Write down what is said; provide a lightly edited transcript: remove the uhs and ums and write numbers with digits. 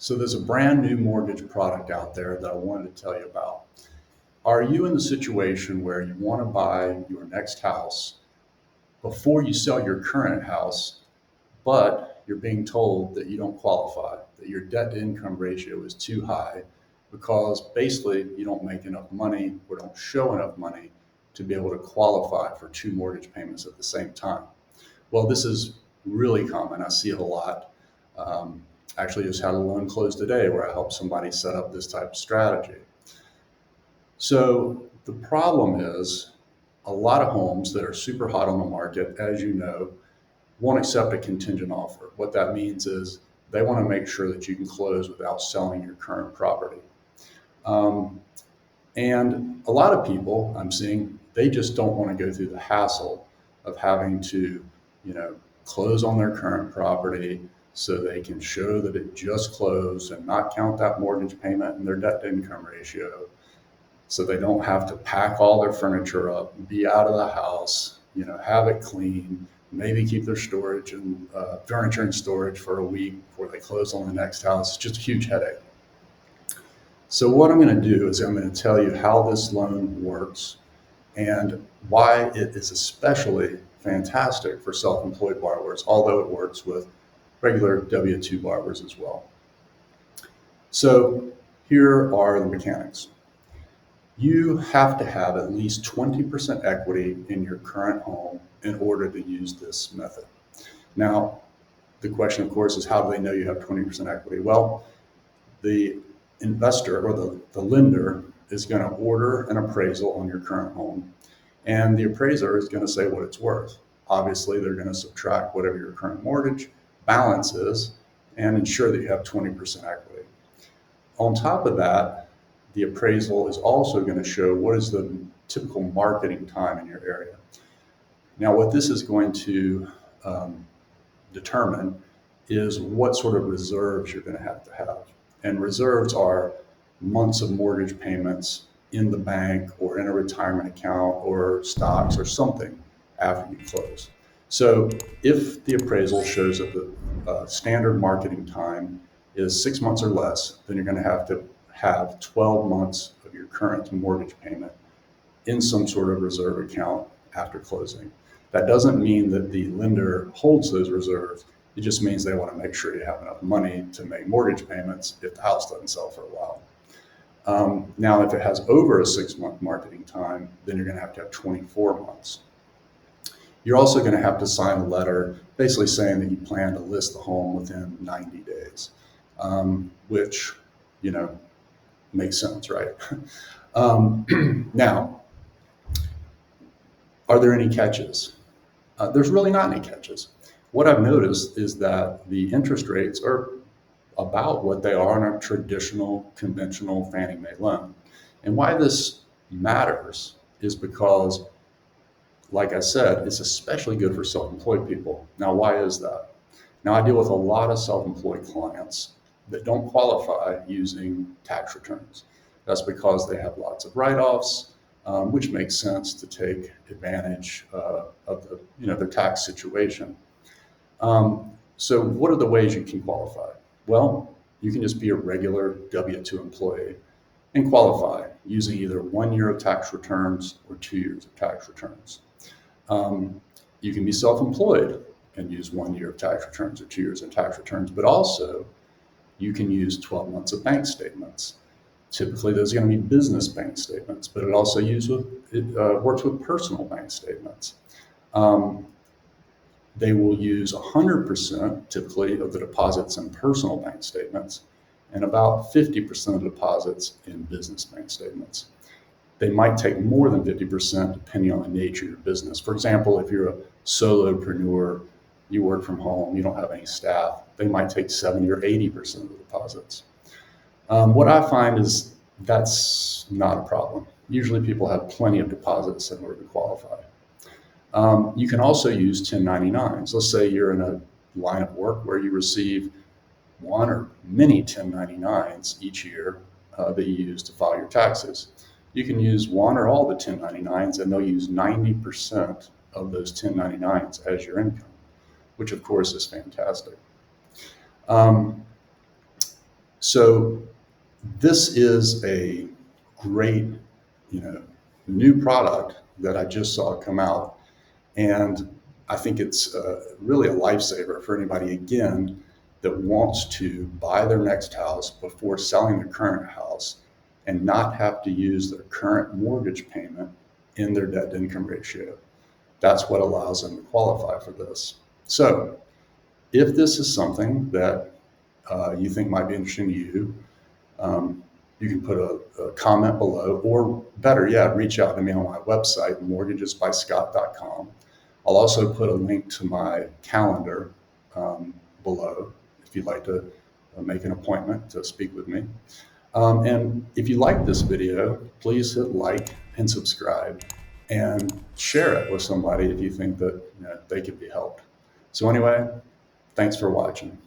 So there's a brand new mortgage product out there that I wanted to tell you about. Are you in the situation where you want to buy your next house before you sell your current house, but you're being told that you don't qualify, that your debt to income ratio is too high because basically you don't make enough money or don't show enough money to be able to qualify for two mortgage payments at the same time? Well, this is really common. I see it a lot. Actually, just had a loan close today where I helped somebody set up this type of strategy. So the problem is a lot of homes that are super hot on the market, as you know, won't accept a contingent offer. What that means is they want to make sure that you can close without selling your current property. And a lot of people I'm seeing, they just don't want to go through the hassle of having to, close on their current property so they can show that it just closed and not count that mortgage payment and their debt to income ratio. So they don't have to pack all their furniture up, be out of the house, have it clean, maybe keep their storage and furniture in storage for a week before they close on the next house. It's just a huge headache. So what I'm going to do is I'm going to tell you how this loan works and why it is especially fantastic for self-employed borrowers, although it works with regular W-2 borrowers as well. So here are the mechanics. You have to have at least 20% equity in your current home in order to use this method. Now, the question, of course, is how do they know you have 20% equity? Well, the investor or the lender is going to order an appraisal on your current home, and the appraiser is going to say what it's worth. Obviously, they're going to subtract whatever your current mortgage balance is and ensure that you have 20% equity. On top of that, the appraisal is also going to show what is the typical marketing time in your area. Now, what this is going to determine is what sort of reserves you're going to have. And reserves are months of mortgage payments in the bank or in a retirement account or stocks or something after you close. So if the appraisal shows that the standard marketing time is 6 months or less, then you're going to have 12 months of your current mortgage payment in some sort of reserve account after closing. That doesn't mean that the lender holds those reserves. It just means they want to make sure you have enough money to make mortgage payments if the house doesn't sell for a while. Now, if it has over a 6-month marketing time, then you're going to have 24 months. You're also going to have to sign a letter basically saying that you plan to list the home within 90 days, which, makes sense, right? Now, are there any catches? There's really not any catches. What I've noticed is that the interest rates are about what they are in a traditional, conventional Fannie Mae loan. And why this matters is because, like I said, it's especially good for self-employed people. Now, why is that? Now, I deal with a lot of self-employed clients that don't qualify using tax returns. That's because they have lots of write-offs, which makes sense to take advantage of their tax situation. So what are the ways you can qualify? Well, you can just be a regular W-2 employee and qualify using either 1 year of tax returns or 2 years of tax returns. You can be self-employed and use 1 year of tax returns or 2 years of tax returns, but also you can use 12 months of bank statements. Typically, those are going to be business bank statements, but it also works with personal bank statements. They will use 100% typically of the deposits in personal bank statements and about 50% of deposits in business bank statements. They might take more than 50% depending on the nature of your business. For example, if you're a solopreneur, you work from home, you don't have any staff, they might take 70 or 80% of the deposits. What I find is that's not a problem. Usually people have plenty of deposits in order to qualify. You can also use 1099s. Let's say you're in a line of work where you receive one or many 1099s each year that you use to file your taxes. You can use one or all the 1099s, and they'll use 90% of those 1099s as your income, which of course is fantastic. So this is a great, new product that I just saw come out. And I think it's really a lifesaver for anybody, again, that wants to buy their next house before selling their current house and not have to use their current mortgage payment in their debt to income ratio. That's what allows them to qualify for this. So if this is something that you think might be interesting to you, you can put a comment below, or better yet, reach out to me on my website, mortgagesbyscott.com. I'll also put a link to my calendar below if you'd like to make an appointment to speak with me. And if you like this video, please hit like and subscribe and share it with somebody if you think that they could be helped. So anyway, thanks for watching.